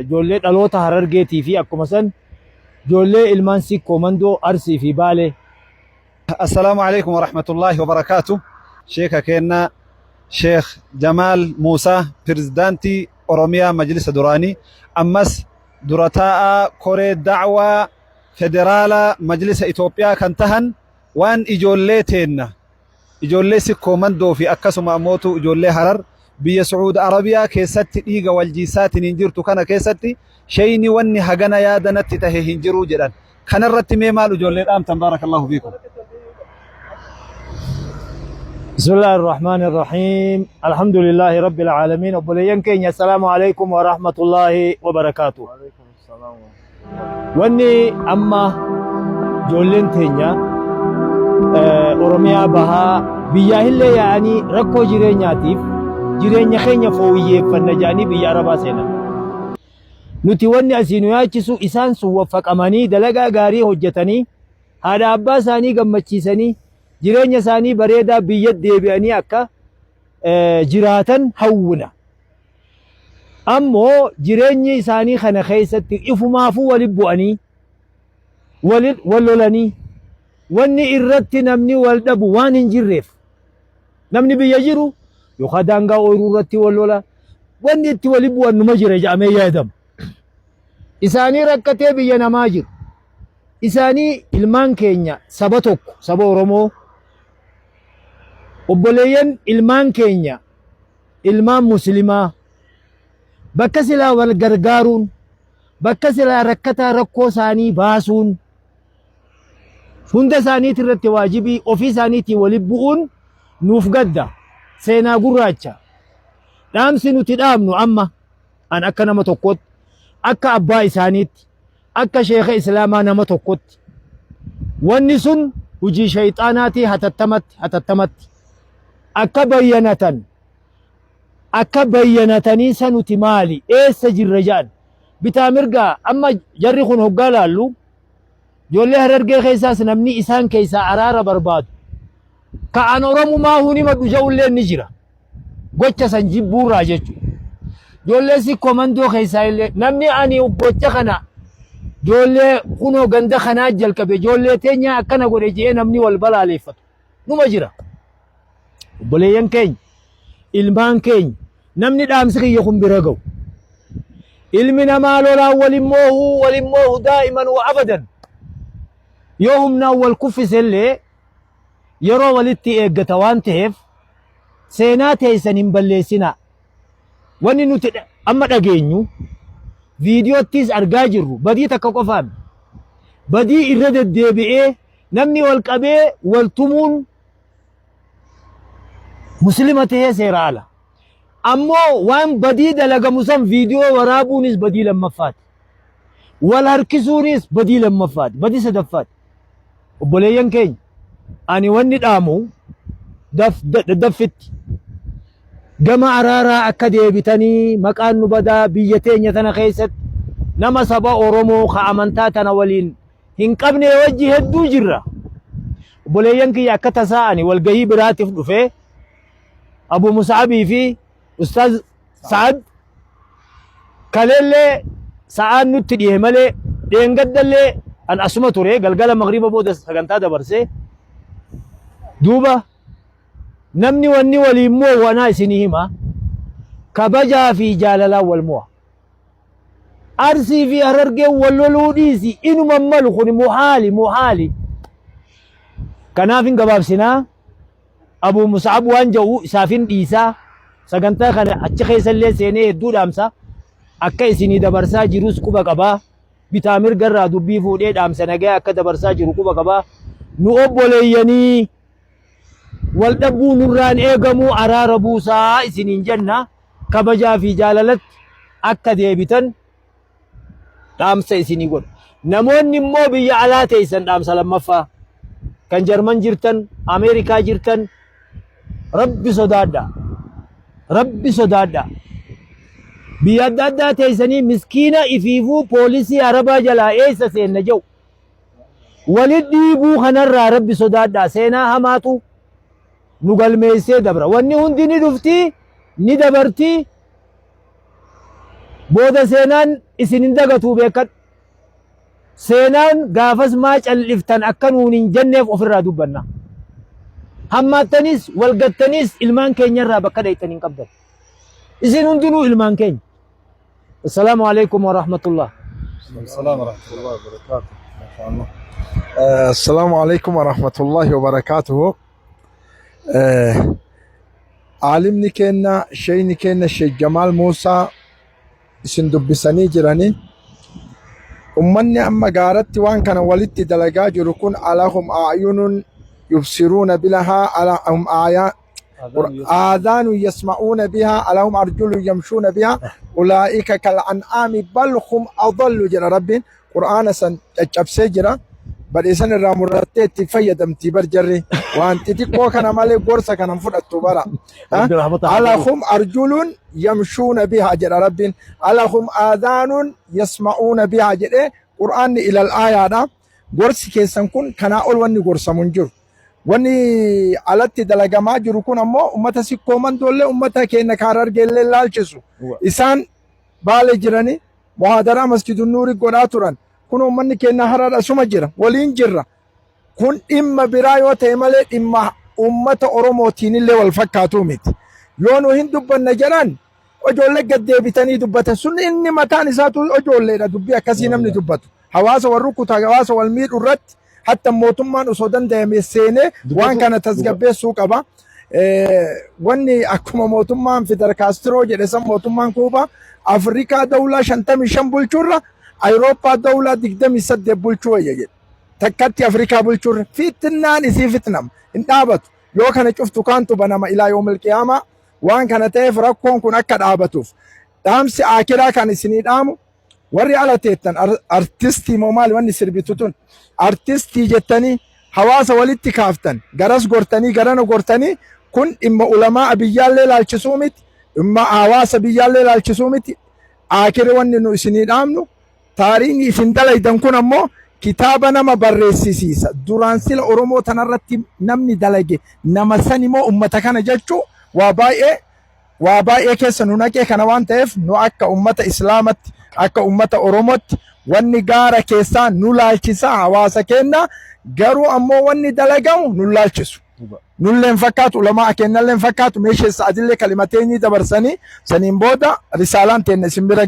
ijoollee dhaloota Harargeetii fi akkuma san ijoollee ilmaan Sikkoo Mandoo Arsii fi Baalee. Assalaamu alaykum wa rahmatullahi wa barakaatuh. Sheekha keenna Sheekh Jamaal Muusaa Pirezidaantii Oromiyaa Majlisa Duraanii ammas durataa koree da'waa federaala Majlisa Itoophiyaa kan tahan waan ijoollee teenna ijoollee Sikkoo Mandoo fi akkasuma ammootu ijoollee Harar biyya Sacuudi Arabiyaa keessatti dhiiga waljiisaatiin hin jirtu kana keessatti shayni wanni hagana yaadanatti tahe hin jiru jedhan kanarratti mee maal ijoollee dhaamtan baarakallahu fiikum. بسم الله الرحمن الرحيم الحمد لله رب العالمين وبليان كينيا السلام عليكم ورحمة الله وبركاته. وعليكم السلام. واني أما جولين تينيا أورميا بها بياه اللي يعني ركو جيرينياتيف جيرينيا خينيا فوية فنجاني بيا ربا سينا نتي واني أسينو ياچسو إسان سو وفق أماني دلقا غاري هجتني هذا أباساني قمتشيساني jireenya isaanii bareedaa biyya deebi'anii akka jiraatan hawwina. Ammoo jireenyi isaanii kana keessatti ifumaafuu waliin bu'anii wal lolanii wanni irratti namni wal dhabu waan hin jirreef namni biyya jiru yookaan daangaa ooyiruu irratti wal lola wanni itti waliin bu'an numa jira jedhamee yaadamu. Isaanii rakkatee biyya namaa jiru. Isaanii ilmaan keenya saba tokko saba Oromoo obboleeyyan ilmaan keenya ilmaan muslimaa bakka silaa wal gargaaruun bakka silaa rakkataa rakkoo isaanii baasuun hunda isaaniitii irratti waajibii ofii isaaniitii waliin bu'uun nuuf gadda seenaa gurraacha. Dhaamsi nuti dhaamnu amma an akka nama tokkotti akka abbaa isaaniitti akka sheekha islaamaa nama tokkotti wanni sun hujii shayxaanaatii hatattamatti akka bayyanatanii sanuti maali eessa jirra jedhan bitaa mirgaa amma jarri kun hoggaa laallu ijoollee Harargee keessaas namni isaan keessaa araara barbaadu ka'an Oromumaa huni madhu ja'ullee ni jira gocha san jibbuurraa jechuudha. Ijoollee Sikkoo Mandoo keessaa illee namni ani gocha kana ijoollee kunoo ganda kanaa jalqabe ijoollee teenya akkana godhe jee namni wal balaaleeffatu numa jira. Obboleeyyan keenya ilmaan keenya namni dhaamsi kiyya kun bira ga'u ilmi namaa lolaan walin moohu daa'iman wa abadan yoo humnaan wal kuffisellee yeroo walitti eeggata waan ta'eef seenaa teessan hin balleessinaa. Wanni nuti amma dhageenyu viidiyoottis argaa jirru badii takka qofaan badii irra deddeebi'ee namni wal qabee wal tumuun muslima tahee seera ala. Ammoo waan badii dalagamu san viidiyoo waraabuunis badii lammaffaati. Wal harkisuunis badii lammaffaati. Badii sadaffaati. Obboleeyyan keenya ani wanni dhaamu daffitti gama araaraa akka deebitanii maqaan nu badaa biyya teenya tana keessatti nama saba Oromoo ka amantaa tana waliin hin qabne wajji hedduu jirra. Obboleeyyan kiyya akka tasaa'ani walgahii biraatiif dhufee Abu Musaabii fi Ustaaz Sa'ad kaleellee sa'aan nutti dhihe malee dheengaddallee an asuma ture galgala magriba booda sagantaa dabarsee duuba namni wanni waliin moo wanaa isinii hima kabajaa fi jaalalaan wal mo'a. Arsii fi Harargeen wal loluu dhiisi inuma malu kun muhaali. Kanaaf hin gabaabsinaa Abu Musaab waan ja'u isaafin dhiisaa sagantaa kana achi keessallee seenee hedduu dhaamsa akka isinii dabarsaa jirus quba qabaa bitaa mirgarraa dubbii fuudhee dhaamsa nagaya akka dabarsaa jiru quba qabaa. Nu obboleeyyanii wal dhabbuu nurraan eegamuu araara buusaa isiniin jenna kabajaa fi jaalalatti akka deebitan dhaamsa isinii godhu. Namoonni immoo biyya alaa teessan dhaamsa lammaffaa kan Jarman jirtan Ameerikaa jirtan rabbi sodaadha. Biyya adda addaa teessanii miskiina ifiifuu poolisii Arabaa jalaa eessa seenna jedhu walit dhiibuu kanarraa rabbi sodaadha. Seenaa hamaatu nu galmeessee dabra. Wanni hundi ni dhufti ni dabarti booda seenaan isin hin dagatu beekan seenaan gaafas maa calliftan akka nuun hin jenneef ofirraa dubbanna hammaattanis walgattanis ilmaan keenyarraa bakka dhayxan hin qabdan isin hundinuu ilmaan keenya assalaamu alaykum wa rahmatullah السلام ورحمة الله وبركاته ما شاء الله السلام عليكم ورحمة الله وبركاته عالمني كنا شيني كنا الشيخ جمال موسى سندب بسني جراني أمني أما قارت وان كان ولدت دلقاج ركون علىهم أعين يبصرون بها علىهم آذان يسمعون بها علىهم أرجل يمشون بها أولئك كالأنعام بل هم أضل جرى ربي قرآن سن أجبسي جرى بل إسان الرامورتي تفيدم تبر جري وانت تقوى كان مالي قرصة كان مفرد التبرع علىهم أرجل يمشون بها جرى ربي علىهم آذان يسمعون بها جرى قرآن إلى الآية قرص كيسان كن كان أول واني قرصة منجر wani alatti dalagamaa jiru kun ammoo ummata sikkoo mandoolle ummata keenya kaarargeellee laalchisu isaan baale jirani muhaadaraa masjidun nuuri godhaa turan kun ummanni keenya haraadha suma jira waliin jirra kun dhimma biraa yoo ta'e malee dhimma ummata oromootiinillee wal fakkaatu miti yoo nu hin dubbanna jedhan ijoollee gad deebitanii dubbatan sun inni mataan isaatu ijoolleedha dubbii akkasii namni dubbatu hawaasa wal rukutaa hawaasa wal miidhu irratti hatta mootummaan osoo danda'ame seenee waan kana tasgabbeessuu qaba wanni akkuma mootummaan Fidel Castro jedhe san mootummaan Kuubaa Afrikaa dawlaa 55 bulchurra Awurooppaa dawlaa 28 bulchuu wayya jedhe takkatti Afrikaa bulchurra fitnaan isii fitnam hin dhaabatu yoo kana cuftu kaantu banama ilaa yoomil qiyaamaa waan kana ta'eef rakkoon kun akka dhaabatuuf dhaamsi akiraa kan isinii dhaamu warri ala teettan artistii moo maali wanni sirbitu tun artistii jettanii hawaasa walitti kaaftan garas gortanii garana gortanii kun dhimma ulamaa biyyaallee laalchisuu miti dhimma hawaasa biyyaallee laalchisuu miti akiri wanni nu isinii dhaamnu taariikni isin dalaydan kun ammoo kitaaba nama barreessisiisa duraan sila Oromoo tanarratti namni dalage nama san immoo ummata kana jechuu waa baay'ee keessa nu naqee kana waan ta'eef nu akka ummata islaamatti akka ummata Oromootti wanni gaara keessaa nu laalchisa hawaasa keenya garuu ammoo wanni dalagamu nu laalchisu nulleen fakkaatu ulamaa kennalleen fakkaatu meeshaa adillee kalimateenii dabarsanii saniin booda risaalaan teenne isin bira